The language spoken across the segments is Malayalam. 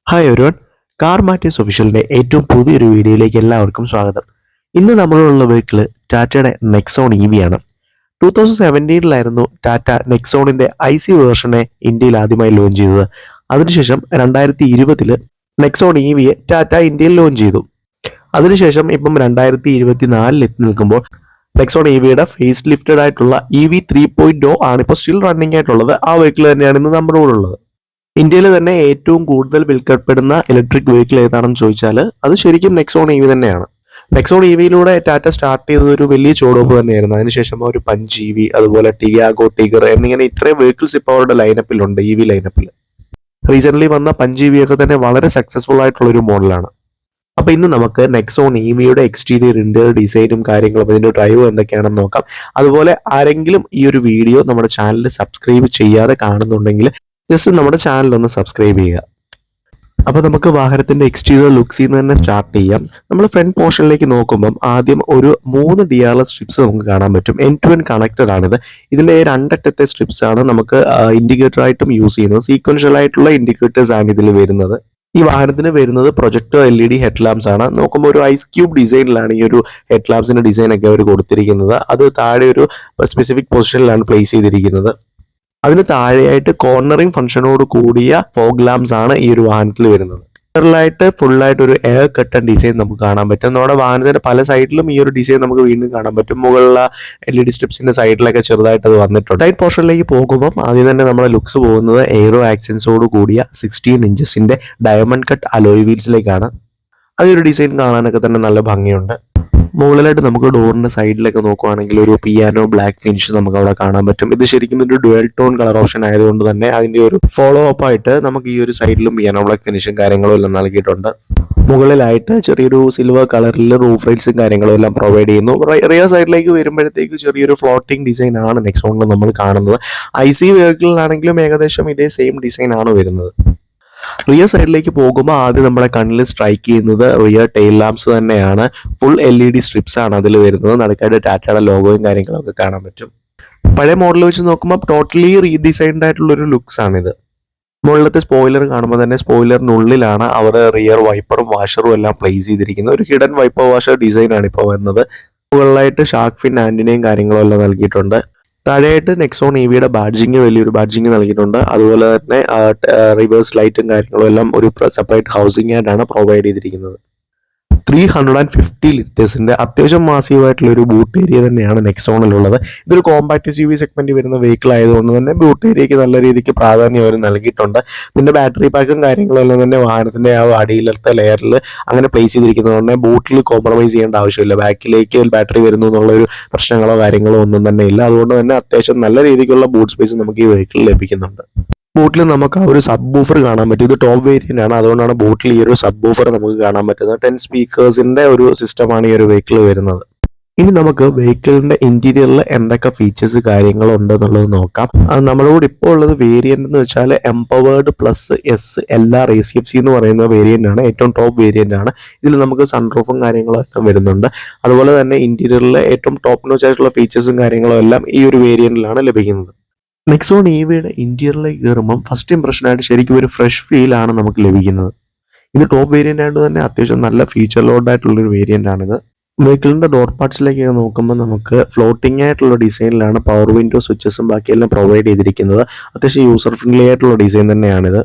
ഹായ് എവരിവൺ, കാർ മാറ്റേഴ്സ് ഒഫീഷ്യലിൻ്റെ ഏറ്റവും പുതിയൊരു വീഡിയോയിലേക്ക് എല്ലാവർക്കും സ്വാഗതം. ഇന്ന് നമ്മളുള്ള വെഹിക്കിൾ ടാറ്റയുടെ നെക്സോൺ EV ആണ്. 2017 ടാറ്റ നെക്സോണിൻ്റെ IC വേർഷനെ ഇന്ത്യയിൽ ആദ്യമായി ലോഞ്ച് ചെയ്തത്. അതിനുശേഷം 2020 നെക്സോൺ EVയെ ടാറ്റ ഇന്ത്യയിൽ ലോഞ്ച് ചെയ്തു. അതിനുശേഷം ഇപ്പം 2024 എത്തി നിൽക്കുമ്പോൾ നെക്സോൺ EVയുടെ ഫേസ് ലിഫ്റ്റഡ് ആയിട്ടുള്ള EV 3.0 ആണ് ഇപ്പോൾ സ്റ്റിൽ റണ്ണിംഗ് ആയിട്ടുള്ളത്. ആ വെഹിക്കിൾ തന്നെയാണ് ഇന്ന് നമ്മുടെ കൂടെ ഉള്ളത്. ഇന്ത്യയിൽ തന്നെ ഏറ്റവും കൂടുതൽ വിൽക്കപ്പെടുന്ന ഇലക്ട്രിക് വെഹിക്കിൾ ഏതാണെന്ന് ചോദിച്ചാൽ അത് ശരിക്കും നെക്സോൺ EV തന്നെയാണ്. നെക്സോൺ EVയിലൂടെ ടാറ്റ സ്റ്റാർട്ട് ചെയ്തത് ഒരു വലിയ ചുവടുവെപ്പ് തന്നെയായിരുന്നു. അതിനുശേഷം ഒരു പഞ്ച് EV, അതുപോലെ ടിയാഗോ, ടിഗർ എന്നിങ്ങനെ ഇത്രയും വെഹിക്കിൾസ് ഇപ്പോൾ അവരുടെ ലൈനപ്പിലുണ്ട്. EV ലൈനപ്പിൽ റീസെൻ്റ്ലി വന്ന പഞ്ച് EV ഒക്കെ തന്നെ വളരെ സക്സസ്ഫുൾ ആയിട്ടുള്ള ഒരു മോഡലാണ്. അപ്പോൾ ഇന്ന് നമുക്ക് നെക്സോൺ EVയുടെ എക്സ്റ്റീരിയർ ഇന്റീരിയർ ഡിസൈനും കാര്യങ്ങളും ഇതിൻ്റെ ഡ്രൈവ് എന്തൊക്കെയാണെന്ന് നോക്കാം. അതുപോലെ ആരെങ്കിലും ഈ ഒരു വീഡിയോ നമ്മുടെ ചാനൽ സബ്സ്ക്രൈബ് ചെയ്യാതെ കാണുന്നുണ്ടെങ്കിൽ ജസ്റ്റ് നമ്മുടെ ചാനൽ ഒന്ന് സബ്സ്ക്രൈബ് ചെയ്യുക. അപ്പോൾ നമുക്ക് വാഹനത്തിന്റെ എക്സ്റ്റീരിയർ ലുക്സിൽ നിന്ന് തന്നെ സ്റ്റാർട്ട് ചെയ്യാം. നമ്മൾ ഫ്രണ്ട് പോർഷനിലേക്ക് നോക്കുമ്പം ആദ്യം ഒരു 3 DRLS സ്ട്രിപ്സ് നമുക്ക് കാണാൻ പറ്റും. എൻഡ് ടു എൻഡ് കണക്റ്റഡ് ആണിത്. ഇതിന്റെ രണ്ടറ്റത്തെ സ്ട്രിപ്സ് ആണ് നമുക്ക് ഇൻഡിക്കേറ്റർ ആയിട്ടും യൂസ് ചെയ്യുന്നത്. സീക്വൻഷ്യൽ ആയിട്ടുള്ള ഇൻഡിക്കേറ്റേഴ്സ് ആണ് ഇതിൽ വരുന്നത്. ഈ വാഹനത്തിന് വരുന്നത് പ്രൊജക്ടർ LED ഹെഡ് ലാംപ്സ് ആണ്. നോക്കുമ്പോൾ ഒരു ഐസ് ക്യൂബ് ഡിസൈനിലാണ് ഈ ഒരു ഹെഡ് ലാംപ്സിന്റെ ഡിസൈൻ ഒക്കെ അവർ കൊടുത്തിരിക്കുന്നത്. അത് താഴെ ഒരു സ്പെസിഫിക് പൊസിഷനിലാണ് പ്ലേസ് ചെയ്തിരിക്കുന്നത്. അതിന് താഴെയായിട്ട് കോർണറിംഗ് ഫംഗ്ഷനോട് കൂടിയ ഫോഗ് ലാംപ്സ് ആണ് ഈ ഒരു വാഹനത്തിൽ വരുന്നത്. ഫുള്ളായിട്ട് ഒരു എയർ കട്ടൺ ഡിസൈൻ നമുക്ക് കാണാൻ പറ്റും. നമ്മുടെ വാഹനത്തിന്റെ പല സൈഡിലും ഈ ഒരു ഡിസൈൻ നമുക്ക് വീണ്ടും കാണാൻ പറ്റും. മുകളിലുള്ള LED സ്ട്രിപ്സിന്റെ സൈഡിലൊക്കെ ചെറുതായിട്ട് അത് വന്നിട്ടുണ്ട്. സൈഡ് പോർഷനിലേക്ക് പോകുമ്പോൾ ആദ്യം തന്നെ നമ്മുടെ ലുക്സ് പോകുന്നത് എയ്റോ ആക്സൻസോട് കൂടിയ 16 ഇഞ്ചസിന്റെ ഡയമണ്ട് കട്ട് അലോയ് വീൽസിലേക്കാണ്. അതൊരു ഡിസൈൻ കാണാനൊക്കെ തന്നെ നല്ല ഭംഗിയുണ്ട്. മുകളിലായിട്ട് നമുക്ക് ഡോറിന്റെ സൈഡിലൊക്കെ നോക്കുവാണെങ്കിൽ ഒരു പിയാനോ ബ്ലാക്ക് ഫിനിഷ് നമുക്ക് അവിടെ കാണാൻ പറ്റും. ഇത് ശരിക്കും ഒരു ഡുവൽ ടോൺ കളർ ഓപ്ഷൻ ആയതുകൊണ്ട് തന്നെ അതിന്റെ ഒരു ഫോളോ അപ്പ് ആയിട്ട് നമുക്ക് ഈ ഒരു സൈഡിലും പിയാനോ ബ്ലാക്ക് ഫിനിഷും കാര്യങ്ങളും എല്ലാം നൽകിയിട്ടുണ്ട്. മുകളിലായിട്ട് ചെറിയൊരു സിൽവർ കളറിൽ റൂഫ് റൈൽസും കാര്യങ്ങളും എല്ലാം പ്രൊവൈഡ് ചെയ്യുന്നു. റിയർ സൈഡിലേക്ക് വരുമ്പോഴത്തേക്ക് ചെറിയൊരു ഫ്ലോട്ടിംഗ് ഡിസൈൻ ആണ് നെക്സോണിൽ നമ്മൾ കാണുന്നത്. IC വെഹിക്കിളിലാണെങ്കിലും ഏകദേശം ഇതേ സെയിം ഡിസൈൻ ആണ് വരുന്നത്. റിയർ സൈഡിലേക്ക് പോകുമ്പോൾ ആദ്യം നമ്മുടെ കണ്ണിൽ സ്ട്രൈക്ക് ചെയ്യുന്നത് റിയർ ടെയിൽ ലാംപ്സ് തന്നെയാണ്. ഫുൾ LED സ്ട്രിപ്സ് ആണ് അതിൽ വരുന്നത്. നടുക്കായിട്ട് ടാറ്റയുടെ ലോഗോയും കാര്യങ്ങളൊക്കെ കാണാൻ പറ്റും. പഴയ മോഡൽ വെച്ച് നോക്കുമ്പോൾ ടോട്ടലി റീഡിസൈൻഡ് ആയിട്ടുള്ള ഒരു ലുക്സ് ആണിത്. മുകളിലത്തെ സ്പോയിലർ കാണുമ്പോൾ തന്നെ സ്പോയിലറിനുള്ളിലാണ് അവർ റിയർ വൈപ്പറും വാഷറും എല്ലാം പ്ലേസ് ചെയ്തിരിക്കുന്നത്. ഒരു ഹിഡൻ വൈപ്പർ വാഷർ ഡിസൈൻ ആണ് ഇപ്പോൾ വരുന്നത്. മുകളിലായിട്ട് ഷാർക്ക് ഫിൻ ആന്റിനയും കാര്യങ്ങളും എല്ലാം നൽകിയിട്ടുണ്ട്. താഴെയായിട്ട് നെക്സോൺ EVയുടെ ബാഡ്ജിങ്, വലിയൊരു ബാഡ്ജിങ് നൽകിയിട്ടുണ്ട്. അതുപോലെ തന്നെ റിവേഴ്സ് ലൈറ്റും കാര്യങ്ങളും എല്ലാം ഒരു സെപ്പറേറ്റ് ഹൗസിംഗ് ആയിട്ടാണ് പ്രൊവൈഡ് ചെയ്തിരിക്കുന്നത്. 350 ലിറ്റേഴ്സിന്റെ അത്യാവശ്യം മാസീവായിട്ടുള്ള ഒരു ബൂട്ട് ഏരിയ തന്നെയാണ് നെക്സോണിലുള്ളത്. ഇതൊരു കോമ്പാക്ട് SUV സെഗ്മെന്റ് വരുന്ന വെഹിക്കിൾ ആയതുകൊണ്ട് തന്നെ ബൂട്ട് ഏരിയയ്ക്ക് നല്ല രീതിക്ക് പ്രാധാന്യം അവർ നൽകിയിട്ടുണ്ട്. പിന്നെ ബാറ്ററി പാക്കും കാര്യങ്ങളും എല്ലാം തന്നെ വാഹനത്തിന്റെ ആ അടിയിലത്തെ ലെയറിൽ അങ്ങനെ പ്ലേസ് ചെയ്തിരിക്കുന്നത് തന്നെ ബൂട്ടിൽ കോംപ്രമൈസ് ചെയ്യേണ്ട ആവശ്യമില്ല. ബാക്കിലേക്ക് ഒരു ബാറ്ററി വരുന്നു എന്നുള്ള ഒരു പ്രശ്നങ്ങളോ കാര്യങ്ങളോ ഒന്നും തന്നെ ഇല്ല. അതുകൊണ്ട് തന്നെ അത്യാവശ്യം നല്ല രീതിക്കുള്ള ബൂട്ട് സ്പേസ് നമുക്ക് ഈ വെഹിക്കിളിൽ ലഭിക്കുന്നുണ്ട്. ബൂട്ടിൽ നമുക്ക് ആ ഒരു സബ് ബൂഫർ കാണാൻ പറ്റും. ഇത് ടോപ്പ് വേരിയന്റ് ആണ്, അതുകൊണ്ടാണ് ബൂട്ടിൽ ഈ ഒരു സബ് ബൂഫർ നമുക്ക് കാണാൻ പറ്റുന്നത്. 10 സ്പീക്കേഴ്സിന്റെ ഒരു സിസ്റ്റമാണ് ഈ ഒരു വെഹിക്കിൾ വരുന്നത്. ഇനി നമുക്ക് വെഹിക്കിളിന്റെ ഇന്റീരിയറിൽ എന്തൊക്കെ ഫീച്ചേഴ്സ് കാര്യങ്ങളുണ്ട് എന്നുള്ളത് നോക്കാം. നമ്മളോട് ഇപ്പോൾ ഉള്ളത് വേരിയന്റ് എന്ന് വെച്ചാൽ empowered plus S LR ACFC എന്ന് പറയുന്ന വേരിയന്റ് ആണ്. ഏറ്റവും ടോപ്പ് വേരിയന്റ് ആണ്. ഇതിൽ നമുക്ക് സൺറൂഫും കാര്യങ്ങളും എല്ലാം വരുന്നുണ്ട്. അതുപോലെ തന്നെ ഇന്റീരിയറിലെ ഏറ്റവും ടോപ്പ് നോച്ച് ആയിട്ടുള്ള ഫീച്ചേഴ്സും കാര്യങ്ങളും എല്ലാം ഈ ഒരു വേരിയന്റിലാണ് ലഭിക്കുന്നത്. നെക്സോൺ EVയുടെ ഇന്റീരിയറിലേക്ക് കയറുമ്പം ഫസ്റ്റ് ഇംപ്രഷനായിട്ട് ശരിക്കും ഒരു ഫ്രഷ് ഫീൽ ആണ് നമുക്ക് ലഭിക്കുന്നത്. ഇത് ടോപ്പ് വേരിയന്റ് ആയിട്ട് തന്നെ അത്യാവശ്യം നല്ല ഫീച്ചർ ലോഡ് ആയിട്ടുള്ളൊരു വേരിയന്റ് ആണിത്. വെഹിക്കിളിന്റെ ഡോർ പാർട്സിലേക്ക് നോക്കുമ്പോൾ നമുക്ക് ഫ്ലോട്ടിംഗ് ആയിട്ടുള്ള ഡിസൈനിലാണ് പവർ വിൻഡോ സ്വിച്ചസും ബാക്കിയെല്ലാം പ്രൊവൈഡ് ചെയ്തിരിക്കുന്നത്. അത്യാവശ്യം യൂസർ ഫ്രണ്ട്ലി ആയിട്ടുള്ള ഡിസൈൻ തന്നെയാണിത്.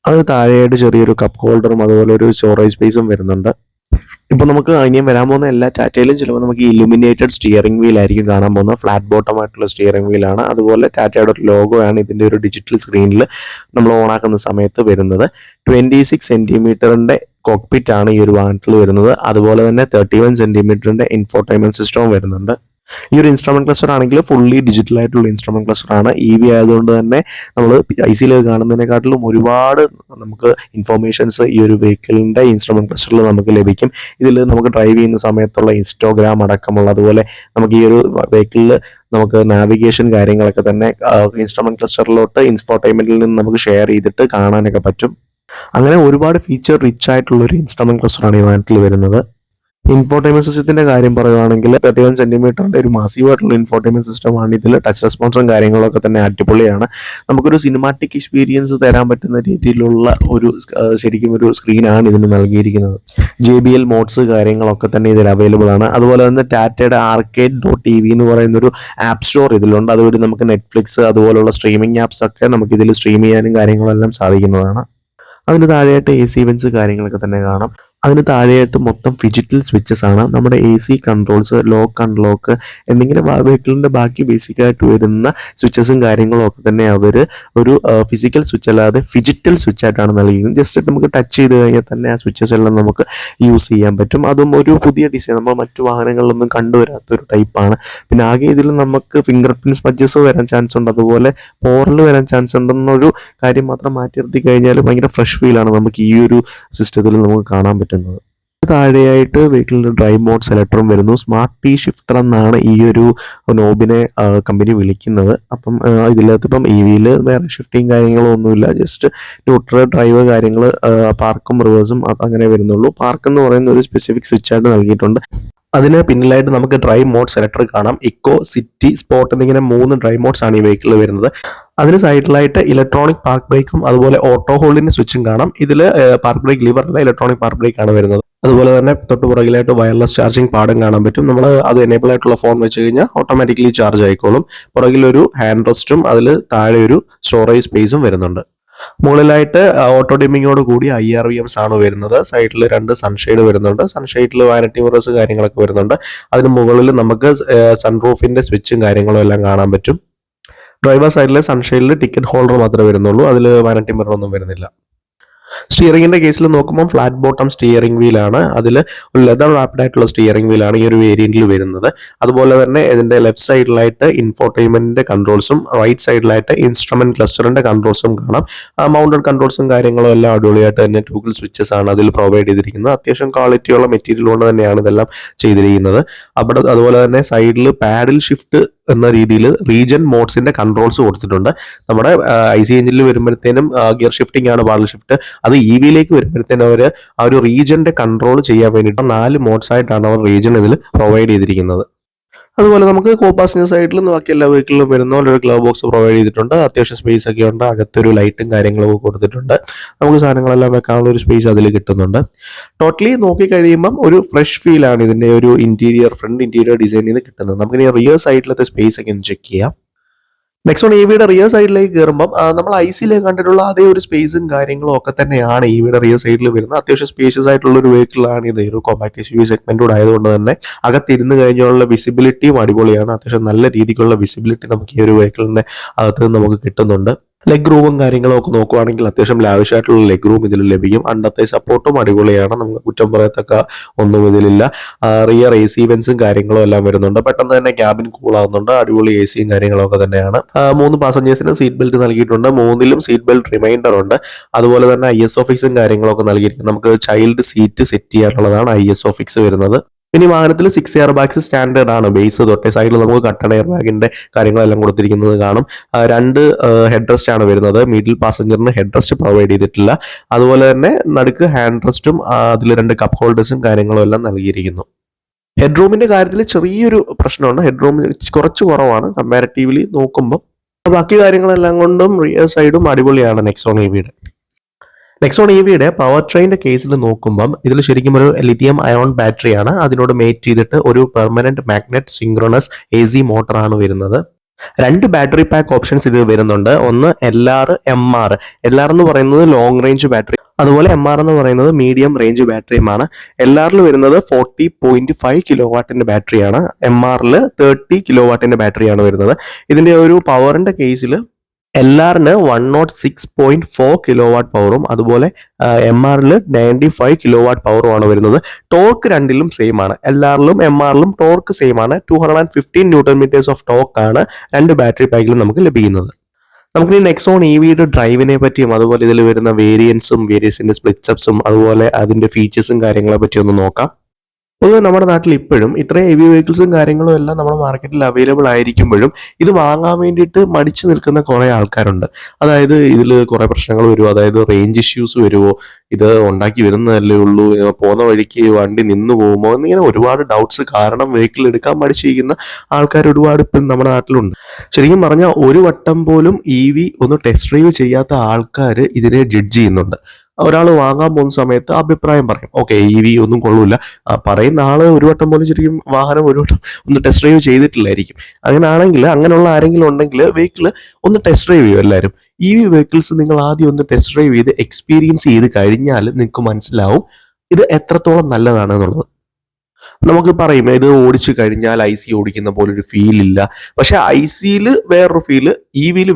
അത് താഴെയായിട്ട് ചെറിയൊരു കപ്പ് ഹോൾഡറും അതുപോലെ ഒരു സ്റ്റോറേജ് സ്പേസും വരുന്നുണ്ട്. ഇപ്പൊ നമുക്ക് ഇനിയും വരാൻ പോകുന്ന എല്ലാ ടാറ്റയിലും ചിലപ്പോൾ നമുക്ക് ഇലുമിനേറ്റഡ് സ്റ്റിയറിംഗ് വീൽ ആയിരിക്കും കാണാൻ പോകുന്നത്. ഫ്ലാറ്റ് ബോട്ടം ആയിട്ടുള്ള സ്റ്റിയറിംഗ് വീലാണ്. അതുപോലെ ടാറ്റയുടെ ഒരു ലോഗോ ആണ് ഇതിന്റെ ഒരു ഡിജിറ്റൽ സ്ക്രീനിൽ നമ്മൾ ഓൺ ആക്കുന്ന സമയത്ത് വരുന്നത്. 26 സെന്റിമീറ്ററിന്റെ കോക്പിറ്റ് ആണ് ഈ ഒരു വാഹനത്തിൽ വരുന്നത്. അതുപോലെ തന്നെ 31 സെന്റിമീറ്ററിന്റെ ഇൻഫോർടൈൻമെന്റ് സിസ്റ്റവും വരുന്നുണ്ട്. ഈ ഒരു ഇൻസ്ട്രുമെന്റ് ക്ലസ്റ്റർ ആണെങ്കിൽ ഫുള്ളി ഡിജിറ്റൽ ആയിട്ടുള്ള ഇൻസ്ട്രുമെന്റ് ക്ലസ്റ്റർ ആണ്. EV ആയതുകൊണ്ട് തന്നെ നമ്മൾ ICയിൽ കാണുന്നതിനെക്കാട്ടിലും ഒരുപാട് നമുക്ക് ഇൻഫോർമേഷൻസ് ഈ ഒരു വെഹിക്കിളിന്റെ ഇൻസ്ട്രുമെന്റ് ക്ലസ്റ്ററിൽ നമുക്ക് ലഭിക്കും. ഇതിൽ നമുക്ക് ഡ്രൈവ് ചെയ്യുന്ന സമയത്തുള്ള ഇൻസ്റ്റോഗ്രാം അടക്കമുള്ള, അതുപോലെ നമുക്ക് ഈ ഒരു വെഹിക്കിളിൽ നമുക്ക് നാവിഗേഷൻ കാര്യങ്ങളൊക്കെ തന്നെ ഇൻസ്ട്രുമെന്റ് ക്ലസ്റ്ററിലോട്ട് ഇൻഫോർടൈൻമെന്റിൽ നിന്ന് നമുക്ക് ഷെയർ ചെയ്തിട്ട് കാണാനൊക്കെ പറ്റും. അങ്ങനെ ഒരുപാട് ഫീച്ചർ റിച്ച് ആയിട്ടുള്ള ഒരു ഇൻസ്ട്രുമെന്റ് ക്ലസ്റ്ററാണ് ഈ വാഹനത്തിൽ വരുന്നത്. ഇൻഫോർടൈൻമെന്റ് സിസ്റ്റത്തിന്റെ കാര്യം പറയുവാണെങ്കിൽ 31 സെന്റിമീറ്ററിന്റെ ഒരു മാസീവായിട്ടുള്ള ഇൻഫോർടൈൻമെന്റ് സിസ്റ്റമാണ് ഇതിൽ. ടച്ച് റെസ്പോൺസും കാര്യങ്ങളൊക്കെ തന്നെ അടിപൊളിയാണ്. നമുക്കൊരു സിനിമാറ്റിക് എക്സ്പീരിയൻസ് തരാൻ പറ്റുന്ന രീതിയിലുള്ള ഒരു ശരിക്കും ഒരു സ്ക്രീനാണ് ഇതിന് നൽകിയിരിക്കുന്നത്. JBL മോഡ്സ് കാര്യങ്ങളൊക്കെ തന്നെ ഇതിൽ അവൈലബിൾ ആണ്. അതുപോലെ തന്നെ ടാറ്റയുടെ Arcade.tv എന്ന് പറയുന്നൊരു ആപ്പ് സ്റ്റോർ ഇതിലുണ്ട്. അതുവഴി നമുക്ക് നെറ്റ്ഫ്ലിക്സ് അതുപോലുള്ള സ്ട്രീമിംഗ് ആപ്സ് ഒക്കെ നമുക്ക് ഇതിൽ സ്ട്രീം ചെയ്യാനും കാര്യങ്ങളെല്ലാം സാധിക്കുന്നതാണ്. അതിന് താഴെയായിട്ട് AC ഇവൻറ്റ്സ് കാര്യങ്ങളൊക്കെ തന്നെ കാണാം. അതിന് താഴെയായിട്ട് മൊത്തം ഫിജിറ്റൽ സ്വിച്ചസ് ആണ്. നമ്മുടെ AC കൺട്രോൾസ്, ലോക്ക് അൺലോക്ക് എന്നിങ്ങനെ വെഹിക്കിളിൻ്റെ ബാക്കി ബേസിക്കായിട്ട് വരുന്ന സ്വിച്ചസും കാര്യങ്ങളും ഒക്കെ തന്നെ അവർ ഒരു ഫിസിക്കൽ സ്വിച്ച് അല്ലാതെ ഫിജിറ്റൽ സ്വിച്ച് ആയിട്ടാണ് നൽകിയിരിക്കുന്നത്. ജസ്റ്റ് നമുക്ക് ടച്ച് ചെയ്ത് കഴിഞ്ഞാൽ തന്നെ ആ സ്വിച്ചസ് എല്ലാം നമുക്ക് യൂസ് ചെയ്യാൻ പറ്റും. അതും ഒരു പുതിയ ഡിസൈൻ, നമ്മൾ മറ്റു വാഹനങ്ങളിലൊന്നും കണ്ടുവരാത്തൊരു ടൈപ്പാണ്. പിന്നെ ആകെ ഇതിൽ നമുക്ക് ഫിംഗർ പ്രിൻറ്റ് സ്പഡ്ജസ് വരാൻ ചാൻസ് ഉണ്ട്, അതുപോലെ പോറൽ വരാൻ ചാൻസ് ഉണ്ടെന്നൊരു കാര്യം മാത്രം മാറ്റി നിർത്തി കഴിഞ്ഞാൽ ഭയങ്കര ഫ്രഷ് ഫീലാണ് നമുക്ക് ഈ ഒരു സിസ്റ്റത്തിൽ നമുക്ക് കാണാൻ പറ്റുന്നത്. താഴെയായിട്ട് വെഹിക്കിളിൻ്റെ ഡ്രൈവ് മോഡ് സെലക്ടറും വരുന്നു. സ്മാർട്ട് T ഷിഫ്റ്റർ എന്നാണ് ഈ ഒരു നോബിനെ കമ്പനി വിളിക്കുന്നത്. അപ്പം ഇതിനകത്ത് ഇപ്പം EVയിൽ വേറെ ഷിഫ്റ്റിങ് കാര്യങ്ങളോ ഒന്നുമില്ല, ജസ്റ്റ് ന്യൂട്രൽ ഡ്രൈവ് കാര്യങ്ങൾ, പാർക്കും റിവേഴ്സും അങ്ങനെ വരുന്നുള്ളൂ. പാർക്ക് എന്ന് പറയുന്ന ഒരു സ്പെസിഫിക് സ്വിച്ച് ആയിട്ട് നൽകിയിട്ടുണ്ട്. അതിന് പിന്നിലായിട്ട് നമുക്ക് ഡ്രൈവ് മോഡ് സെലക്ടർ കാണാം. ഇക്കോ, സിറ്റി, സ്പോർട്ട് എന്നിങ്ങനെ 3 ഡ്രൈവ് മോഡ്സ് ആണ് ഈ വെഹിക്കിളിൽ വരുന്നത്. അതിന് സൈഡിലായിട്ട് ഇലക്ട്രോണിക് പാർക്ക് ബ്രേക്കും അതുപോലെ ഓട്ടോ ഹോൾഡിന്റെ സ്വിച്ചും കാണാം. ഇതിൽ പാർക്ക് ബ്രേക്ക് ലിവറല്ല, ഇലക്ട്രോണിക് പാർക്ക് ബ്രേക്ക് ആണ് വരുന്നത്. അതുപോലെ തന്നെ തൊട്ട് പുറകിലായിട്ട് വയർലെസ് ചാർജിങ് പാഡും കാണാൻ പറ്റും. നമ്മൾ അത് എനേബിൾ ആയിട്ടുള്ള ഫോൺ വെച്ച് കഴിഞ്ഞാൽ ഓട്ടോമാറ്റിക്കലി ചാർജ് ആയിക്കോളും. പുറകിലൊരു ഹാൻഡ് റെസ്റ്റും അതിൽ താഴെ ഒരു സ്റ്റോറേജ് സ്പേസും വരുന്നുണ്ട്. മുകളിലായിട്ട് ഓട്ടോ ഡിമ്മിങ്ങോട് കൂടി IRVMs ആണ് വരുന്നത്. സൈഡിൽ 2 സൺഷെയ്ഡ് വരുന്നുണ്ട്. സൺഷെയ്ഡിൽ വാനിറ്റി മിറേഴ്സ് കാര്യങ്ങളൊക്കെ വരുന്നുണ്ട്. അതിന് മുകളിൽ നമുക്ക് സൺറൂഫിന്റെ സ്വിച്ചും കാര്യങ്ങളും എല്ലാം കാണാൻ പറ്റും. ഡ്രൈവർ സൈഡിലെ സൺഷെയ്ഡിൽ ടിക്കറ്റ് ഹോൾഡർ മാത്രമേ വരുന്നുള്ളൂ, അതിൽ വാനിറ്റി മിറർ ഒന്നും വരുന്നില്ല. സ്റ്റിയറിംഗിന്റെ കേസിൽ നോക്കുമ്പോൾ ഫ്ലാറ്റ് ബോട്ടം സ്റ്റിയറിംഗ് വീലാണ്. അതിൽ ഒരു ലെതർ റാപ്ഡ് ആയിട്ടുള്ള സ്റ്റിയറിംഗ് വീലാണ് ഈ ഒരു വേരിയന്റിൽ വരുന്നത്. അതുപോലെ തന്നെ ഇതിന്റെ ലെഫ്റ്റ് സൈഡിലായിട്ട് ഇൻഫോർടൈൻമെന്റിന്റെ കൺട്രോൾസും റൈറ്റ് സൈഡിലായിട്ട് ഇൻസ്ട്രുമെന്റ് ക്ലസ്റ്ററിന്റെ കൺട്രോൾസും കാണാം. മൗണ്ടഡ് കൺട്രോൾസും കാര്യങ്ങളും എല്ലാം അടിപൊളിയായിട്ട് തന്നെ ടൂഗിൾ സ്വിച്ചസ് ആണ് അതിൽ പ്രൊവൈഡ് ചെയ്തിരിക്കുന്നത്. അത്യാവശ്യം ക്വാളിറ്റിയുള്ള മെറ്റീരിയൽ കൊണ്ട് തന്നെയാണ് ഇതെല്ലാം ചെയ്തിരിക്കുന്നത്. അതുപോലെ തന്നെ സൈഡിൽ പാഡിൽ ഷിഫ്റ്റ് എന്ന രീതിയിൽ റീജൻ മോഡ്സിന്റെ കൺട്രോൾസ് കൊടുത്തിട്ടുണ്ട്. നമ്മുടെ IC എഞ്ചിനിൽ വരുമ്പോഴത്തേനും ഗിയർ ഷിഫ്റ്റിംഗ് ആണ് പാഡിൽ ഷിഫ്റ്റ്. അത് EVയിലേക്ക് വരുമ്പോഴത്തേനും അവർ ആ ഒരു റീജന്റെ കൺട്രോൾ ചെയ്യാൻ വേണ്ടിയിട്ട് 4 മോഡ്സ് ആയിട്ടാണ് അവർ റീജൻ ഇതിൽ പ്രൊവൈഡ് ചെയ്തിരിക്കുന്നത്. അതുപോലെ നമുക്ക് കോ പാസഞ്ചർ സൈഡിൽ നിന്ന് ബാക്കി എല്ലാ വെഹിക്കിളിലും വരുന്ന പോലെ ഒരു ഗ്ലവ് ബോക്സ് പ്രൊവൈഡ് ചെയ്തിട്ടുണ്ട്. അത്യാവശ്യം സ്പേസ് ഒക്കെ ഉണ്ട്. അകത്തൊരു ലൈറ്റും കാര്യങ്ങളും ഒക്കെ കൊടുത്തിട്ടുണ്ട്. നമുക്ക് സാധനങ്ങളെല്ലാം വെക്കാനുള്ള ഒരു സ്പേസ് അതിൽ കിട്ടുന്നുണ്ട്. ടോട്ടലി നോക്കിക്കഴിയുമ്പം ഒരു ഫ്രഷ് ഫീലാണ് ഇതിന്റെ ഒരു ഫ്രണ്ട് ഇന്റീരിയർ ഡിസൈനിൽ നിന്ന് കിട്ടുന്നത്. നമുക്കിനി റിയർ സൈഡിലത്തെ സ്പേസ് ഒക്കെ ഒന്ന് ചെക്ക് ചെയ്യാം. നെക്സോൺ EVയുടെ റിയർ സൈഡിലേക്ക് കയറുമ്പം നമ്മൾ ICയിലേക്ക് കണ്ടിട്ടുള്ള അതേ ഒരു സ്പേസും കാര്യങ്ങളും ഒക്കെ തന്നെയാണ് EVയുടെ റിയർ സൈഡിൽ വരുന്നത്. അത്യാവശ്യം സ്പേഷ്യസ് ആയിട്ടുള്ള ഒരു വെഹിക്കിളാണ് ഇത്. ഒരു കോമ്പാക്ട് SUV സെഗ്മെന്റോട് ആയതുകൊണ്ട് തന്നെ അകത്തിരുന്ന് കഴിഞ്ഞുള്ള വിസിബിലിറ്റിയും അടിപൊളിയാണ്. അത്യാവശ്യം നല്ല രീതിക്കുള്ള വിസിബിലിറ്റി നമുക്ക് ഈ ഒരു വെഹിക്കിളിന്റെ അകത്ത് നമുക്ക് കിട്ടുന്നുണ്ട്. ലെഗ് റൂമും കാര്യങ്ങളും ഒക്കെ നോക്കുവാണെങ്കിൽ അത്യാവശ്യം ലാവിഷ് ആയിട്ടുള്ള ലെഗ് റൂം ഇതിൽ ലഭിക്കും. അണ്ടത്തെ സപ്പോർട്ടും അടിപൊളിയാണ്, നമുക്ക് കുറ്റം പറയത്തക്ക ഒന്നും ഇതിലില്ല. റിയർ AC ഇവൻസും കാര്യങ്ങളും എല്ലാം വരുന്നുണ്ട്. പെട്ടെന്ന് തന്നെ ക്യാബിൻ കൂൾ ആവുന്നുണ്ട്. അടിപൊളി ACയും കാര്യങ്ങളൊക്കെ തന്നെയാണ്. 3 പാസഞ്ചേഴ്സിന് സീറ്റ് ബെൽറ്റ് നൽകിയിട്ടുണ്ട്. 3ലും സീറ്റ് ബെൽറ്റ് റിമൈൻഡർ ഉണ്ട്. അതുപോലെ തന്നെ ISO ഫിക്സും കാര്യങ്ങളൊക്കെ നൽകിയിരിക്കും. നമുക്ക് ചൈൽഡ് സീറ്റ് സെറ്റ് ചെയ്യാനുള്ളതാണ് ISO ഫിക്സ് വരുന്നത്. ഇനി വാഹനത്തിൽ 6 എയർ ബാഗ്സ് സ്റ്റാൻഡേർഡ് ആണ്. ബേസ് തൊട്ടേ സൈഡിൽ നമുക്ക് കട്ടൺ എയർ ബാഗിന്റെ കാര്യങ്ങളെല്ലാം കൊടുത്തിരിക്കുന്നത് കാണും. 2 ഹെഡ് റെസ്റ്റ് ആണ് വരുന്നത്. മിഡിൽ പാസഞ്ചറിന് ഹെഡ് റെസ്റ്റ് പ്രൊവൈഡ് ചെയ്തിട്ടില്ല. അതുപോലെ തന്നെ നടുക്ക് ഹാൻഡ് റെസ്റ്റും അതിൽ 2 കപ്പ് ഹോൾഡേഴ്സും കാര്യങ്ങളും എല്ലാം നൽകിയിരിക്കുന്നു. ഹെഡ് റൂമിന്റെ കാര്യത്തിൽ ചെറിയൊരു പ്രശ്നമുണ്ട്. ഹെഡ് റൂം കുറച്ച് കുറവാണ് കമ്പാരിറ്റീവ്ലി നോക്കുമ്പോൾ. ബാക്കി കാര്യങ്ങളെല്ലാം കൊണ്ടും റിയർ സൈഡും അടിപൊളിയാണ് നെക്സോൺ EVയുടെ. നെക്സോൺ EVയുടെ പവർ ട്രെയിനിന്റെ കേസിൽ നോക്കുമ്പം ഇതിൽ ശരിക്കും ഒരു ലിഥിയം അയോൺ ബാറ്ററിയാണ്. അതിനോട് മേറ്റ് ചെയ്തിട്ട് ഒരു പെർമനന്റ് മാഗ്നറ്റ് സിങ്ക്രോണസ് AC മോട്ടറാണ് വരുന്നത്. 2 ബാറ്ററി പാക്ക് ഓപ്ഷൻസ് ഇതിൽ വരുന്നുണ്ട്. ഒന്ന് LR, MR. LR എന്ന് പറയുന്നത് ലോങ് റേഞ്ച് ബാറ്ററി, അതുപോലെ MR എന്ന് പറയുന്നത് മീഡിയം റേഞ്ച് ബാറ്ററിയുമാണ്. LRൽ വരുന്നത് 40.5 കിലോ വാട്ടിന്റെ ബാറ്ററിയാണ്. MRൽ 30 കിലോ വാട്ടിന്റെ ബാറ്ററിയാണ് വരുന്നത്. ഇതിന്റെ ഒരു പവറിന്റെ കേസിൽ LRന് 106.4 കിലോ വാട്ട് പവറും അതുപോലെ MRൽ 95 കിലോ വാട്ട് പവറുമാണ് വരുന്നത്. ടോർക്ക് രണ്ടിലും സെയിം ആണ്. LRലും MRലും ടോർക്ക് സെയിം ആണ്. 215 ന്യൂട്ടൺ മീറ്റേഴ്സ് ഓഫ് ടോർക്ക് ആണ് 2 ബാറ്ററി പാക്കിലും നമുക്ക് ലഭിക്കുന്നത്. നമുക്ക് ഈ നെക്സോൺ EVയുടെ ഡ്രൈവിനെ പറ്റിയും അതുപോലെ ഇതിൽ വരുന്ന വേരിയൻസിന്റെ സ്പ്ലിറ്റപ്സും അതുപോലെ അതിന്റെ ഫീച്ചേഴ്സും കാര്യങ്ങളെ പറ്റി ഒന്ന് നോക്കാം. പൊതുവെ നമ്മുടെ നാട്ടിൽ ഇപ്പോഴും ഇത്രയും ഹെവി വെഹിക്കിൾസും കാര്യങ്ങളും എല്ലാം നമ്മുടെ മാർക്കറ്റിൽ അവൈലബിൾ ആയിരിക്കുമ്പോഴും ഇത് വാങ്ങാൻ വേണ്ടിയിട്ട് മടിച്ചു നിൽക്കുന്ന കുറേ ആൾക്കാരുണ്ട്. അതായത് ഇതിൽ കുറേ പ്രശ്നങ്ങൾ വരുമോ, അതായത് റേഞ്ച് ഇഷ്യൂസ് വരുമോ, ഇത് ഉണ്ടാക്കി വരുന്നതല്ലേ ഉള്ളൂ, പോകുന്ന വഴിക്ക് വണ്ടി നിന്നു പോകുമോ എന്നിങ്ങനെ ഒരുപാട് ഡൗട്ട്സ് കാരണം വെഹിക്കിൾ എടുക്കാൻ മടിച്ചിരിക്കുന്ന ആൾക്കാർ ഒരുപാട് ഇപ്പം നമ്മുടെ നാട്ടിലുണ്ട്. ശരിക്കും പറഞ്ഞാൽ ഒരു വട്ടം പോലും ഒന്ന് ടെസ്റ്റ് ഡ്രൈവ് ചെയ്യാത്ത ആൾക്കാർ ഇതിനെ ജഡ്ജ് ചെയ്യുന്നുണ്ട്. ഒരാൾ വാങ്ങാൻ പോകുന്ന സമയത്ത് അഭിപ്രായം പറയും, ഓക്കെ ഒന്നും കൊള്ളൂല, പറയുന്ന ആള് ഒരു വട്ടം പോലും ശരിക്കും വാഹനം ഒരു വട്ടം ഒന്ന് ടെസ്റ്റ് ഡ്രൈവ് ചെയ്തിട്ടില്ലായിരിക്കും. അങ്ങനെയാണെങ്കിൽ അങ്ങനെയുള്ള ആരെങ്കിലും ഉണ്ടെങ്കിൽ വെഹിക്കിൾ ഒന്ന് ടെസ്റ്റ് ഡ്രൈവ് ചെയ്യും എല്ലാവരും. വെഹിക്കിൾസ് നിങ്ങൾ ആദ്യം ഒന്ന് ടെസ്റ്റ് ഡ്രൈവ് ചെയ്ത് എക്സ്പീരിയൻസ് ചെയ്ത് കഴിഞ്ഞാൽ നിങ്ങൾക്ക് മനസ്സിലാവും ഇത് എത്രത്തോളം നല്ലതാണ് എന്നുള്ളത്. നമുക്ക് പറയും ഇത് ഓടിച്ചു കഴിഞ്ഞാൽ ഓടിക്കുന്ന പോലെ ഒരു ഫീൽ ഇല്ല, പക്ഷെ ഐസിയിൽ വേറൊരു ഫീല്,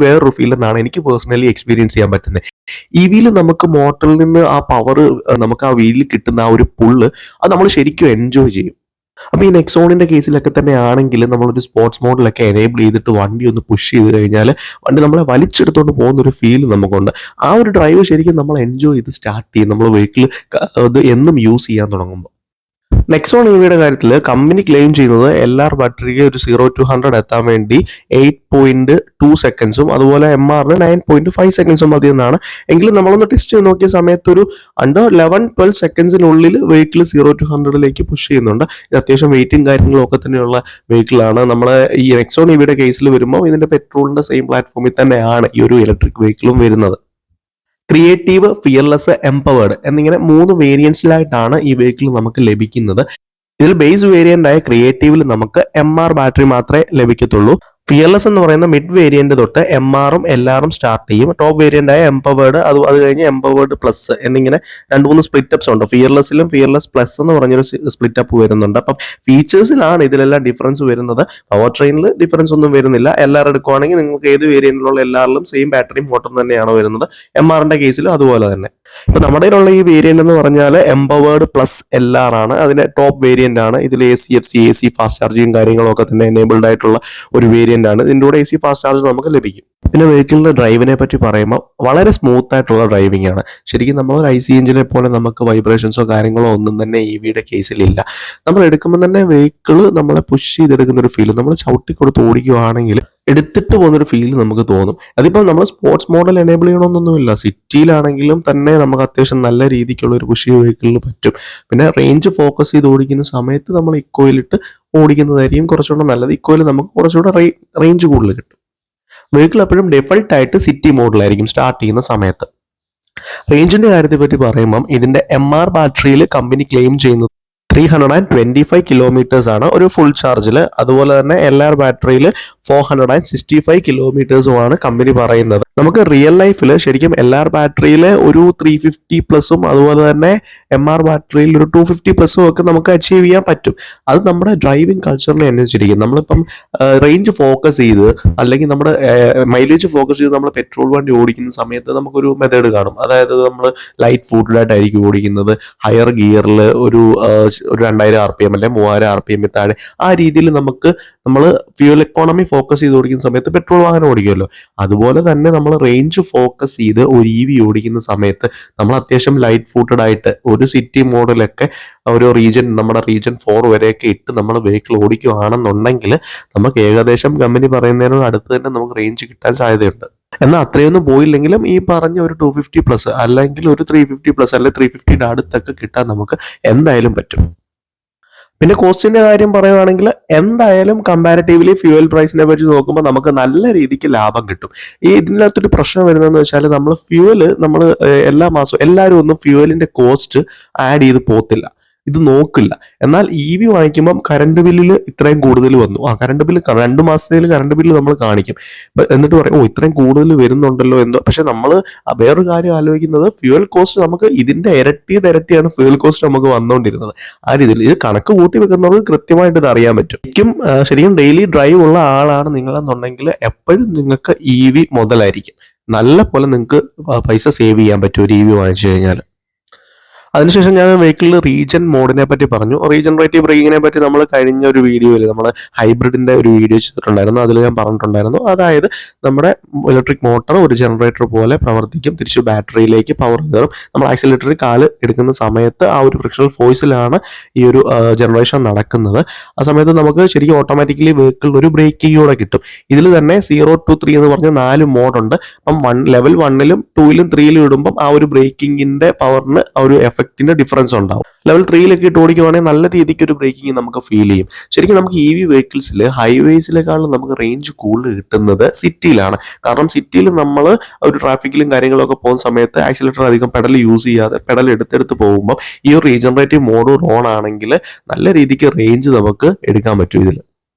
വേറൊരു ഫീൽ എന്നാണ് എനിക്ക് പേഴ്സണലി എക്സ്പീരിയൻസ് ചെയ്യാൻ പറ്റുന്നത്. നമുക്ക് മോട്ടറിൽ നിന്ന് ആ പവർ, നമുക്ക് ആ വീലിൽ കിട്ടുന്ന ആ ഒരു പുള്ള്, അത് നമ്മൾ ശരിക്കും എൻജോയ് ചെയ്യും. അപ്പൊ ഈ നെക്സോണിന്റെ കേസിലൊക്കെ തന്നെ ആണെങ്കിൽ നമ്മളൊരു സ്പോർട്സ് മോഡിലൊക്കെ എനേബിൾ ചെയ്തിട്ട് വണ്ടി ഒന്ന് പുഷ് ചെയ്ത് കഴിഞ്ഞാൽ വണ്ടി നമ്മളെ വലിച്ചെടുത്തോണ്ട് പോകുന്ന ഒരു ഫീൽ നമുക്കുണ്ട്. ആ ഒരു ഡ്രൈവ് ശരിക്കും നമ്മൾ എൻജോയ് ചെയ്ത് സ്റ്റാർട്ട് ചെയ്യും നമ്മൾ വെഹിക്കിൾ അത് എന്നും യൂസ് ചെയ്യാൻ തുടങ്ങുമ്പോൾ. നെക്സോൺ ഇവിയുടെ കാര്യത്തിൽ കമ്പനി ക്ലെയിം ചെയ്യുന്നത് ബാറ്ററിക്ക് ഒരു 0-100 എത്താൻ വേണ്ടി 8.2 സെക്കൻഡ്സും അതുപോലെ MRന് 9.5 സെക്കൻഡ്സും മതി എന്നാണ്. എങ്കിലും നമ്മളൊന്ന് ടെസ്റ്റ് ചെയ്ത് നോക്കിയ സമയത്ത് ഒരു അണ്ടർ 11-12 സെക്കൻഡ്സിനുള്ളിൽ വെഹിക്കിൾ 0-100 പുഷ് ചെയ്യുന്നുണ്ട്. ഇത് അത്യാവശ്യം വെയിറ്റും കാര്യങ്ങളും ഒക്കെ തന്നെയുള്ള വെഹിക്കിളാണ്. നമ്മൾ ഈ നെക്സോൺ ഇവിയുടെ കേസിൽ വരുമ്പോൾ ഇതിന്റെ പെട്രോളിന്റെ സെയിം പ്ലാറ്റ്ഫോമിൽ തന്നെയാണ് ഈ ഒരു ഇലക്ട്രിക് വെഹിക്കിളും വരുന്നത്. ക്രിയേറ്റീവ്, ഫിയർലെസ്, എംപവേർഡ് എന്നിങ്ങനെ 3 വേരിയൻസിലായിട്ടാണ് ഈ വെഹിക്കിൾ നമുക്ക് ലഭിക്കുന്നത്. ഇതിൽ ബേസ് വേരിയന്റ് ആയ ക്രിയേറ്റീവിൽ നമുക്ക് MR ബാറ്ററി മാത്രമേ ലഭിക്കത്തുള്ളൂ. ഫിയർലെസ് എന്ന് പറയുന്ന മിഡ് വേരിയന്റ് തൊട്ട് MRും LRും സ്റ്റാർട്ട് ചെയ്യും. ടോപ്പ് വേരിയന്റ് ആയ എംപവേർഡ്, അത് കഴിഞ്ഞ് എംപവേർഡ് പ്ലസ് എന്നിങ്ങനെ 2-3 സ്പ്ലിറ്റ് അപ്സ് ഉണ്ട്. ഫിയർലെസ്സിലും ഫിയർലെസ് പ്ലസ് എന്ന് പറഞ്ഞൊരു സ്പ്ലിറ്റ് അപ്പ് വരുന്നുണ്ട്. അപ്പം ഫീച്ചേഴ്സിലാണ് ഇതിലെല്ലാം ഡിഫറൻസ് വരുന്നത്. പവർ ട്രെയിനിൽ ഡിഫറൻസ് ഒന്നും വരുന്നില്ല. LR എടുക്കുവാണെങ്കിൽ നിങ്ങൾക്ക് ഏത് വേരിയന്റിലുള്ള LRലും സെയിം ബാറ്ററി മോട്ടർ തന്നെയാണ് വരുന്നത്. MRന്റെ കേസിലും അതുപോലെ തന്നെ. ഇപ്പൊ നമ്മുടെ കയ്യിലുള്ള ഈ വേരിയന്റ് എന്ന് പറഞ്ഞാൽ എംപവേർഡ് പ്ലസ് LR ആണ്. അതിന്റെ ടോപ്പ് വേരിയന്റ് ആണ്. ഇതിൽ ACFC, AC ഫാസ്റ്റ് ചാർജിങ് കാര്യങ്ങളും ഒക്കെ തന്നെ എനേബിൾഡ് ആയിട്ടുള്ള ഒരു വേരിയന്റ് ആണ്. ഇതിന്റെ കൂടെ AC ഫാസ്റ്റ് ചാർജ് നമുക്ക് ലഭിക്കും. പിന്നെ വെഹിക്കിളിന്റെ ഡ്രൈവിനെ പറ്റി പറയുമ്പോൾ വളരെ സ്മൂത്ത് ആയിട്ടുള്ള ഡ്രൈവിംഗ് ആണ്. ശരിക്കും നമ്മൾ ഒരു IC എഞ്ചിനെ പോലെ നമുക്ക് വൈബ്രേഷൻസോ കാര്യങ്ങളോ ഒന്നും തന്നെ EVയുടെ കേസിലില്ല. നമ്മൾ എടുക്കുമ്പോൾ തന്നെ വെഹിക്കിൾ നമ്മളെ പുഷ് ചെയ്തെടുക്കുന്ന ഒരു ഫീൽ, നമ്മൾ ചവിട്ടി കൊടുത്ത് ഓടിക്കുകയാണെങ്കിൽ എടുത്തിട്ട് പോകുന്നൊരു ഫീൽ നമുക്ക് തോന്നും. അതിപ്പോൾ നമ്മൾ സ്പോർട്സ് മോഡൽ എനേബിൾ ചെയ്യണമെന്നൊന്നുമില്ല. സിറ്റിയിലാണെങ്കിലും തന്നെ നമുക്ക് അത്യാവശ്യം നല്ല രീതിക്കുള്ള ഒരു പുഷ് വെഹിക്കിളിൽ പറ്റും. പിന്നെ റേഞ്ച് ഫോക്കസ് ചെയ്ത് ഓടിക്കുന്ന സമയത്ത് നമ്മൾ ഇക്കോയിലിട്ട് ഓടിക്കുന്നതായിരിക്കും കുറച്ചുകൂടെ നല്ലത്. ഇക്കോയിൽ നമുക്ക് കുറച്ചുകൂടെ റേഞ്ച് കൂടുതൽ കിട്ടും. വെഹിക്കിൾ എപ്പോഴും ഡെഫൾട്ട് ആയിട്ട് സിറ്റി മോഡിലായിരിക്കും സ്റ്റാർട്ട് ചെയ്യുന്ന സമയത്ത്. റേഞ്ചിന്റെ കാര്യത്തെ പറ്റി പറയുമ്പം ഇതിന്റെ MR ബാറ്ററിയിൽ കമ്പനി ക്ലെയിം ചെയ്യുന്നത് 325 കിലോമീറ്റേഴ്സ് ആണ് ഒരു ഫുൾ ചാർജിൽ. അതുപോലെ തന്നെ LR ബാറ്ററിയിൽ 465 കിലോമീറ്റേഴ്സുമാണ് കമ്പനി പറയുന്നത്. നമുക്ക് റിയൽ ലൈഫിൽ ശരിക്കും LR ബാറ്ററിയിൽ ഒരു 350 പ്ലസും അതുപോലെ തന്നെ MR ബാറ്ററിയിൽ ഒരു 250 പ്ലസും ഒക്കെ നമുക്ക് അച്ചീവ് ചെയ്യാൻ പറ്റും. അത് നമ്മുടെ ഡ്രൈവിംഗ് കൾച്ചറിനെ അനുസരിച്ചിരിക്കും. നമ്മളിപ്പം റേഞ്ച് ഫോക്കസ് ചെയ്ത് അല്ലെങ്കിൽ നമ്മുടെ മൈലേജ് ഫോക്കസ് ചെയ്ത് നമ്മൾ പെട്രോൾ വണ്ടി ഓടിക്കുന്ന സമയത്ത് നമുക്കൊരു മെത്തേഡ് കാണും. അതായത് നമ്മൾ ലൈറ്റ് ഫുഡ് ആയിട്ടായിരിക്കും ഓടിക്കുന്നത്. ഹയർ ഗിയറിൽ ഒരു 2000 RPM അല്ലെങ്കിൽ 3000 RPM താഴെ ആ രീതിയിൽ നമ്മൾ ഫ്യൂൽ എക്കോണമി ഫോക്കസ് ചെയ്ത് ഓടിക്കുന്ന സമയത്ത് പെട്രോൾ വാഹനം ഓടിക്കുമല്ലോ. അതുപോലെ തന്നെ നമ്മൾ റേഞ്ച് ഫോക്കസ് ചെയ്ത് ഒരു EV ഓടിക്കുന്ന സമയത്ത് നമ്മൾ അത്യാവശ്യം ലൈറ്റ് ഫൂട്ടഡ് ആയിട്ട് ഒരു സിറ്റി മോഡലൊക്കെ ഒരു നമ്മുടെ റീജൻ 4 വരെയൊക്കെ ഇട്ട് നമ്മൾ വെഹിക്കിൾ ഓടിക്കുകയാണെന്നുണ്ടെങ്കിൽ നമുക്ക് ഏകദേശം കമ്പനി പറയുന്നതിനോട് അടുത്ത് തന്നെ നമുക്ക് റേഞ്ച് കിട്ടാൻ സാധ്യതയുണ്ട്. എന്നാൽ അത്രയൊന്നും പോയില്ലെങ്കിലും ഈ പറഞ്ഞ ഒരു 250 പ്ലസ് അല്ലെങ്കിൽ ഒരു 350 പ്ലസ് അല്ലെങ്കിൽ 350യുടെ അടുത്തൊക്കെ കിട്ടാൻ നമുക്ക് എന്തായാലും പറ്റും. പിന്നെ കോസ്റ്റിന്റെ കാര്യം പറയുവാണെങ്കിൽ എന്തായാലും കമ്പാരിറ്റീവ്ലി ഫ്യൂവൽ പ്രൈസിനെ പറ്റി നോക്കുമ്പോൾ നമുക്ക് നല്ല രീതിക്ക് ലാഭം കിട്ടും. ഇതിനകത്തൊരു പ്രശ്നം വരുന്നതെന്ന് വെച്ചാൽ നമ്മൾ എല്ലാ മാസവും എല്ലാവരും ഒന്നും ഫ്യൂവലിന്റെ കോസ്റ്റ് ആഡ് ചെയ്ത് പോകത്തില്ല, ഇത് നോക്കില്ല. എന്നാൽ EV വാങ്ങിക്കുമ്പം കറണ്ട് ബില്ലിൽ ഇത്രയും കൂടുതൽ വന്നു, കറണ്ട് ബില്ല് 2 മാസത്തിൽ കറണ്ട് ബില്ല് നമ്മൾ കാണിക്കും. എന്നിട്ട് പറയും ഇത്രയും കൂടുതൽ വരുന്നുണ്ടല്ലോ എന്തോ. പക്ഷെ നമ്മൾ വേറൊരു കാര്യം ആലോചിക്കുന്നത് ഫ്യൂവൽ കോസ്റ്റ് നമുക്ക് ഇതിന്റെ ഇരട്ടിയാണ് ഫ്യൂവൽ കോസ്റ്റ് നമുക്ക് വന്നുകൊണ്ടിരുന്നത്. ആ രീതിയിൽ ഇത് കണക്ക് കൂട്ടി വെക്കുന്നവർക്ക് കൃത്യമായിട്ട് ഇത് അറിയാൻ പറ്റും. ശരിക്കും ഡെയിലി ഡ്രൈവ് ഉള്ള ആളാണ് നിങ്ങളെന്നുണ്ടെങ്കിൽ എപ്പോഴും നിങ്ങൾക്ക് EV മുതലായിരിക്കും. നല്ല പോലെ നിങ്ങൾക്ക് പൈസ സേവ് ചെയ്യാൻ പറ്റും ഒരു EV വാങ്ങിച്ചു കഴിഞ്ഞാൽ. അതിനുശേഷം ഞാൻ വെഹിക്കിളിൽ റീജൻ മോഡിനെ പറ്റി പറഞ്ഞു. റീജനറേറ്റീവ് ബ്രേക്കിങ്ങിനെ പറ്റി നമ്മൾ കഴിഞ്ഞ ഒരു വീഡിയോയിൽ നമ്മൾ ഹൈബ്രിഡിന്റെ ഒരു വീഡിയോ ചെയ്തിട്ടുണ്ടായിരുന്നു. അതിൽ ഞാൻ പറഞ്ഞിട്ടുണ്ടായിരുന്നു, അതായത് നമ്മുടെ ഇലക്ട്രിക് മോട്ടോർ ഒരു ജനറേറ്റർ പോലെ പ്രവർത്തിക്കും, തിരിച്ച് ബാറ്ററിയിലേക്ക് പവർ കയറും. നമ്മൾ ആക്സിലേറ്ററിൽ കാല് എടുക്കുന്ന സമയത്ത് ആ ഒരു ഫ്രിക്ഷണൽ ഫോഴ്സിലാണ് ഈ ഒരു ജനറേഷൻ നടക്കുന്നത്. ആ സമയത്ത് നമുക്ക് ശരിക്കും ഓട്ടോമാറ്റിക്കലി വെഹിക്കിളിൽ ഒരു ബ്രേക്കിംഗ് കൂടെ കിട്ടും. ഇതിൽ തന്നെ 0 to 3 എന്ന് പറഞ്ഞ 4 മോഡുണ്ട്. അപ്പം ലെവൽ 1-ലും 2-ലും 3-ലും ഇടുമ്പം ആ ഒരു ബ്രേക്കിങ്ങിന്റെ പവറിന് ആ ഒരു എഫക്റ്റിന്റെ ഡിഫറൻസ് ഉണ്ടാവും. ലെവൽ 3-ലൊക്കെ ഇട്ട് ഓടിക്കുവാണെങ്കിൽ നല്ല രീതിക്ക് ഒരു ബ്രേക്കിംഗ് നമുക്ക് ഫീൽ ചെയ്യും. ശരിക്കും നമുക്ക് EV വെഹിക്കിൾസിൽ ഹൈവേസിലേക്കാളും നമുക്ക് റേഞ്ച് കൂടുതൽ കിട്ടുന്നത് സിറ്റിയിലാണ്. കാരണം സിറ്റിയിൽ നമ്മൾ ഒരു ട്രാഫിക്കിലും കാര്യങ്ങളൊക്കെ പോകുന്ന സമയത്ത് ആക്സിലേറ്റർ അധികം പെഡൽ യൂസ് ചെയ്യാതെ പെഡൽ എടുത്തെടുത്ത് പോകുമ്പോൾ ഈ ഒരു റീജനറേറ്റീവ് മോഡ് ഓൺ ആണെങ്കിൽ നല്ല രീതിക്ക് റേഞ്ച് നമുക്ക് എടുക്കാൻ പറ്റും.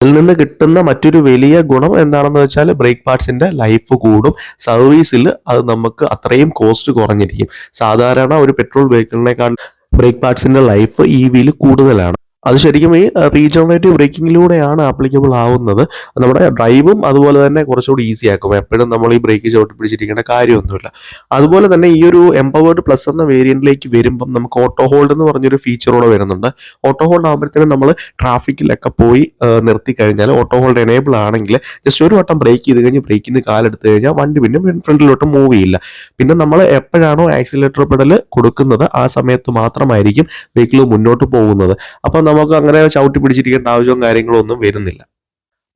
ഇതിൽ നിന്ന് കിട്ടുന്ന മറ്റൊരു വലിയ ഗുണം എന്താണെന്ന് വെച്ചാൽ ബ്രേക്ക് പാർട്സിന്റെ ലൈഫ് കൂടും. സർവീസിൽ അത് നമുക്ക് അത്രയും കോസ്റ്റ് കുറഞ്ഞിരിക്കും. സാധാരണ ഒരു പെട്രോൾ വെഹിക്കിളിനേക്കാൾ ബ്രേക്ക് പാർട്സിന്റെ ലൈഫ് EVയിൽ കൂടുതലാണ്. അത് ശരിക്കും ഈ റീജനറേറ്റീവ് ബ്രേക്കിങ്ങിലൂടെയാണ് ആപ്ലിക്കബിൾ ആവുന്നത്. നമ്മുടെ ഡ്രൈവും അതുപോലെ തന്നെ കുറച്ചുകൂടി ഈസി ആക്കും. എപ്പോഴും നമ്മൾ ഈ ബ്രേക്ക് ചവിട്ടി പിടിച്ചിരിക്കേണ്ട കാര്യമൊന്നുമില്ല. അതുപോലെ തന്നെ ഈ ഒരു എംപവേർഡ് പ്ലസ് എന്ന വേരിയന്റിലേക്ക് വരുമ്പം നമുക്ക് ഓട്ടോ ഹോൾഡ് എന്ന് പറഞ്ഞൊരു ഫീച്ചറോടെ വരുന്നുണ്ട്. ഓട്ടോ ഹോൾഡ് ആകുമ്പോഴത്തേനും നമ്മൾ ട്രാഫിക്കിലൊക്കെ പോയി നിർത്തി കഴിഞ്ഞാൽ ഓട്ടോ ഹോൾഡ് എനേബിൾ ആണെങ്കിൽ ജസ്റ്റ് ഒരു വട്ടം ബ്രേക്ക് ചെയ്ത് കഴിഞ്ഞ് ബ്രേക്കിൽ നിന്ന് കാലെടുത്ത് കഴിഞ്ഞാൽ വണ്ടി പിന്നെ ഫ്രണ്ടിലോട്ട് മൂവ് ചെയ്യില്ല. പിന്നെ നമ്മൾ എപ്പോഴാണോ ആക്സിലേറ്റർ പെഡൽ കൊടുക്കുന്നത് ആ സമയത്ത് മാത്രമായിരിക്കും വെഹിക്കിൾ മുന്നോട്ട് പോകുന്നത്. അപ്പം നമുക്ക് അങ്ങനെ ചവിട്ടി പിടിച്ചിരിക്കേണ്ട ആവശ്യവും കാര്യങ്ങളും ഒന്നും വരുന്നില്ല.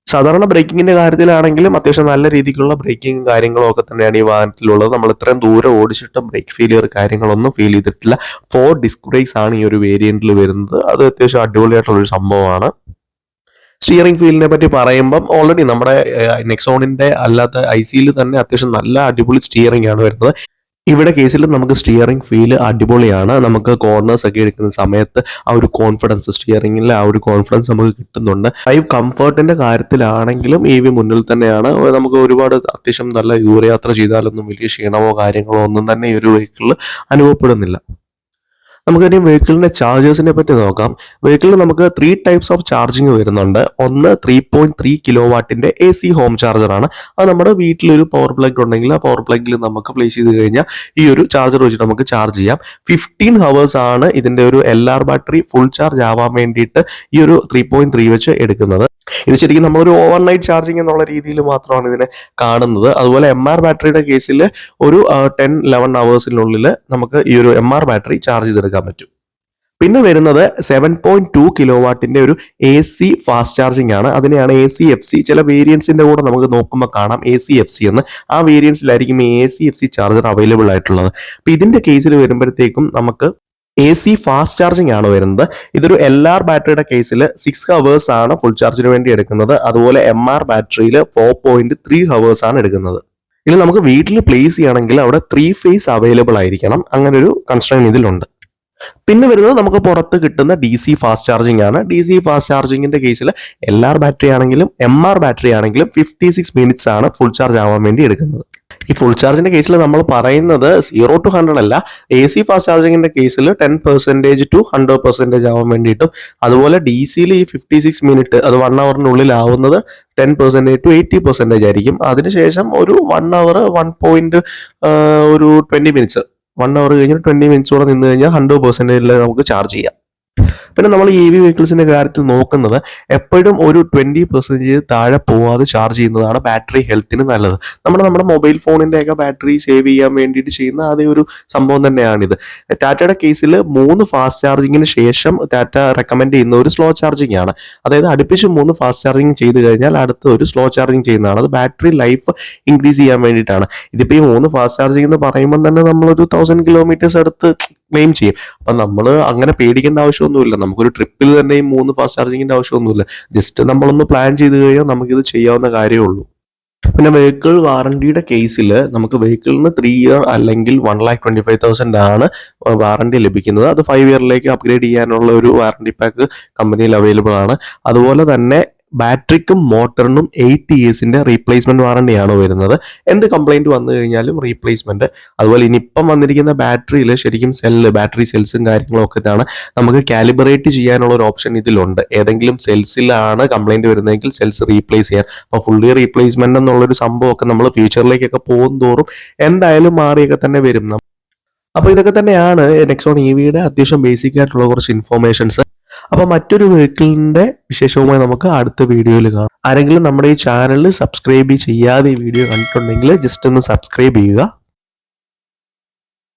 സാധാരണ ബ്രേക്കിങ്ങിന്റെ കാര്യത്തിലാണെങ്കിലും അത്യാവശ്യം നല്ല രീതിക്കുള്ള ബ്രേക്കിംഗ് കാര്യങ്ങളും ഒക്കെ തന്നെയാണ് ഈ വാഹനത്തിലുള്ളത്. നമ്മൾ ഇത്രയും ദൂരം ഓടിച്ചിട്ടും ബ്രേക്ക് ഫെയിലിയർ കാര്യങ്ങളൊന്നും ഫീൽ ചെയ്തിട്ടില്ല. 4 ഡിസ്ക് ബ്രേക്സ് ആണ് ഈ ഒരു വേരിയന്റിൽ വരുന്നത്. അത് അത്യാവശ്യം അടിപൊളിയായിട്ടുള്ളൊരു സംഭവമാണ്. സ്റ്റിയറിംഗ് ഫീലിനെ പറ്റി പറയുമ്പം ഓൾറെഡി നമ്മുടെ നെക്സോണിന്റെ അല്ലാത്ത ICയിൽ തന്നെ അത്യാവശ്യം നല്ല അടിപൊളി സ്റ്റിയറിംഗ് ആണ് വരുന്നത്. ഇവിടെ കേസിൽ നമുക്ക് സ്റ്റിയറിംഗ് ഫീൽ അടിപൊളിയാണ്. നമുക്ക് കോർണേഴ്സ് ഒക്കെ എടുക്കുന്ന സമയത്ത് ആ ഒരു കോൺഫിഡൻസ്, സ്റ്റിയറിംഗിലെ ആ ഒരു കോൺഫിഡൻസ് നമുക്ക് കിട്ടുന്നുണ്ട്. ഡ്രൈവ് കംഫർട്ടിന്റെ കാര്യത്തിലാണെങ്കിലും EV മുന്നിൽ തന്നെയാണ്. നമുക്ക് ഒരുപാട് അത്യാവശ്യം നല്ല ദൂരയാത്ര ചെയ്താലൊന്നും വലിയ ക്ഷീണമോ കാര്യങ്ങളോ ഒന്നും തന്നെ ഈ ഒരു വെഹിക്കിളിൽ അനുഭവപ്പെടുന്നില്ല. നമുക്കറിയാം വെഹിക്കിളിന്റെ ചാർജേഴ്സിനെ പറ്റി നോക്കാം. വെഹിക്കിളിൽ നമുക്ക് 3 ടൈപ്സ് ഓഫ് ചാർജിങ് വരുന്നുണ്ട്. ഒന്ന് 3.3 കിലോവാട്ടിന്റെ AC ഹോം ചാർജറാണ്. അത് നമ്മുടെ വീട്ടിലൊരു പവർ പ്ലഗ് ഉണ്ടെങ്കിൽ ആ പവർ പ്ലഗിൽ നമുക്ക് പ്ലേസ് ചെയ്ത് കഴിഞ്ഞാൽ ഈ ഒരു ചാർജർ വെച്ചിട്ട് നമുക്ക് ചാർജ് ചെയ്യാം. 15 ഹവേഴ്സ് ആണ് ഇതിന്റെ ഒരു LR ബാറ്ററി ഫുൾ ചാർജ് ആവാൻ വേണ്ടിയിട്ട് ഈ ഒരു 3.3 വെച്ച് എടുക്കുന്നത്. ഇത് ശരിക്കും നമ്മളൊരു ഓവർനൈറ്റ് ചാർജിങ് എന്നുള്ള രീതിയിൽ മാത്രമാണ് ഇതിനെ കാണുന്നത്. അതുപോലെ MR ബാറ്ററിയുടെ കേസിൽ ഒരു 10-11 ഹവേഴ്സിനുള്ളിൽ നമുക്ക് ഈ ഒരു MR ബാറ്ററി ചാർജ് ചെയ്തെടുക്കാൻ പറ്റും. പിന്നെ വരുന്നത് 7.2 കിലോവാട്ടിന്റെ ഒരു AC ഫാസ്റ്റ് ചാർജിങ് ആണ്. അതിനെയാണ് ACFC. ചില വേരിയൻസിന്റെ കൂടെ നമുക്ക് നോക്കുമ്പോൾ കാണാം ACFC എന്ന്. ആ വേരിയൻസിലായിരിക്കും ACFC ചാർജർ അവൈലബിൾ ആയിട്ടുള്ളത്. അപ്പൊ ഇതിന്റെ കേസിൽ വരുമ്പോഴത്തേക്കും നമുക്ക് AC ഫാസ്റ്റ് ചാർജിങ് ആണ് വരുന്നത്. ഇതൊരു LR ബാറ്ററിയുടെ കേസിൽ 6 ഹവേഴ്സ് ആണ് ഫുൾ ചാർജിന് വേണ്ടി എടുക്കുന്നത്. അതുപോലെ MR ബാറ്ററിയിൽ 4.3 ഹവേഴ്സ് ആണ് എടുക്കുന്നത്. ഇനി നമുക്ക് വീട്ടിൽ പ്ലേസ് ചെയ്യണമെങ്കിൽ അവിടെ 3 ഫേസ് അവൈലബിൾ ആയിരിക്കണം. അങ്ങനെ ഒരു കൺസ്ട്രെയിൻ ഇതിലുണ്ട്. പിന്നെ വരുന്നത് നമുക്ക് പുറത്ത് കിട്ടുന്ന DC ഫാസ്റ്റ് ചാർജിങ് ആണ്. DC ഫാസ്റ്റ് ചാർജിങ്ങിന്റെ കേസിൽ LR ബാറ്ററി ആണെങ്കിലും MR ബാറ്ററി ആണെങ്കിലും 56 മിനിറ്റ്സ് ആണ് ഫുൾ ചാർജ് ആവാൻ വേണ്ടി എടുക്കുന്നത്. ഈ ഫുൾ ചാർജിന്റെ കേസിൽ നമ്മൾ പറയുന്നത് 0 to 100 അല്ല. AC ഫാസ്റ്റ് ചാർജിങ്ങിന്റെ കേസിൽ 10% to 100% ആവാൻ വേണ്ടിയിട്ടും, അതുപോലെ DCയിൽ ഈ 56 മിനിറ്റ് അത് 1 അവറിനുള്ളിൽ ആവുന്നത് 10% to 80% ആയിരിക്കും. അതിനുശേഷം ഒരു 1 അവർ 20 മിനിറ്റ്സ് 1 അവർ കഴിഞ്ഞ് 20 മിനിറ്റ്സോടെ നിന്ന് കഴിഞ്ഞാൽ 100% നമുക്ക് ചാർജ് ചെയ്യാം. പിന്നെ നമ്മൾ EV വെഹിക്കിൾസിന്റെ കാര്യത്തിൽ നോക്കുന്നത് എപ്പോഴും ഒരു 20% താഴെ പോവാതെ ചാർജ് ചെയ്യുന്നതാണ് ബാറ്ററി ഹെൽത്തിന് നല്ലത്. നമ്മുടെ മൊബൈൽ ഫോണിന്റെ ഒക്കെ ബാറ്ററി സേവ് ചെയ്യാൻ വേണ്ടിയിട്ട് ചെയ്യുന്ന അതേ ഒരു സംഭവം തന്നെയാണിത്. ടാറ്റയുടെ കേസിൽ 3 ഫാസ്റ്റ് ചാർജിങ്ങിന് ശേഷം ടാറ്റ റെക്കമെൻഡ് ചെയ്യുന്ന ഒരു സ്ലോ ചാർജിങ് ആണ്. അതായത് അടുപ്പിച്ച് 3 ഫാസ്റ്റ് ചാർജിങ് ചെയ്ത് കഴിഞ്ഞാൽ അടുത്ത ഒരു സ്ലോ ചാർജിങ് ചെയ്യുന്നതാണ്. അത് ബാറ്ററി ലൈഫ് ഇൻക്രീസ് ചെയ്യാൻ വേണ്ടിയിട്ടാണ്. ഇതിപ്പോൾ ഈ 3 ഫാസ്റ്റ് ചാർജിങ് എന്ന് പറയുമ്പോൾ തന്നെ നമ്മളൊരു 1000 കിലോമീറ്റേഴ്സ് അടുത്ത് ക്ലെയിം ചെയ്യും. അപ്പം നമ്മൾ അങ്ങനെ പേടിക്കേണ്ട ആവശ്യമൊന്നുമില്ല. നമുക്കൊരു ട്രിപ്പിൽ തന്നെ ഈ 3 ഫാസ്റ്റ് ചാർജിങ്ങിന്റെ ആവശ്യമൊന്നുമില്ല. ജസ്റ്റ് നമ്മളൊന്ന് പ്ലാൻ ചെയ്ത് കഴിഞ്ഞാൽ നമുക്കിത് ചെയ്യാവുന്ന കാര്യമേ ഉള്ളൂ. പിന്നെ വെഹിക്കിൾ വാറണ്ടിയുടെ കേസിൽ നമുക്ക് വെഹിക്കിളിന് 3 ഇയർ അല്ലെങ്കിൽ 1,25,000 ആണ് വാറണ്ടി ലഭിക്കുന്നത്. അത് 5 ഇയറിലേക്ക് അപ്ഗ്രേഡ് ചെയ്യാനുള്ള ഒരു വാറണ്ടി പാക്ക് കമ്പനിയിൽ അവൈലബിൾ ആണ്. അതുപോലെ തന്നെ ബാറ്ററിക്കും മോട്ടറിനും 8 ഇയേഴ്സിന്റെ റീപ്ലേസ്മെന്റ് വാറണ്ടിയാണ് വരുന്നത്. എന്ത് കംപ്ലൈന്റ് വന്നു കഴിഞ്ഞാലും റീപ്ലേസ്മെന്റ്. അതുപോലെ ഇനിയിപ്പം വന്നിരിക്കുന്ന ബാറ്ററിയിൽ ശരിക്കും ബാറ്ററി സെൽസും കാര്യങ്ങളും ഒക്കെ ഇതാണ്. നമുക്ക് കാലിബ്രേറ്റ് ചെയ്യാനുള്ള ഒരു ഓപ്ഷൻ ഇതിലുണ്ട്. ഏതെങ്കിലും സെൽസിലാണ് കംപ്ലൈന്റ് വരുന്നതെങ്കിൽ സെൽസ് റീപ്ലേസ് ചെയ്യാൻ. അപ്പോൾ ഫുള്ളി റീപ്ലേസ്മെന്റ് എന്നുള്ളൊരു സംഭവമൊക്കെ നമ്മൾ ഫ്യൂച്ചറിലേക്കൊക്കെ പോകും തോറും എന്തായാലും മാറിയൊക്കെ തന്നെ വരും. അപ്പോൾ ഇതൊക്കെ തന്നെയാണ് നെക്സോൺ EVയുടെ അത്യാവശ്യം ബേസിക് ആയിട്ടുള്ള കുറച്ച് ഇൻഫോർമേഷൻസ്. അപ്പോൾ മറ്റൊരു വെഹിക്കിളിന്റെ വിശേഷവുമായി നമുക്ക് അടുത്ത വീഡിയോയിൽ കാണാം. ആരെങ്കിലും നമ്മുടെ ഈ ചാനൽ സബ്സ്ക്രൈബ് ചെയ്യാതെ ഈ വീഡിയോ കണ്ടിട്ടുണ്ടെങ്കിൽ ജസ്റ്റ് ഒന്ന് സബ്സ്ക്രൈബ് ചെയ്യുക.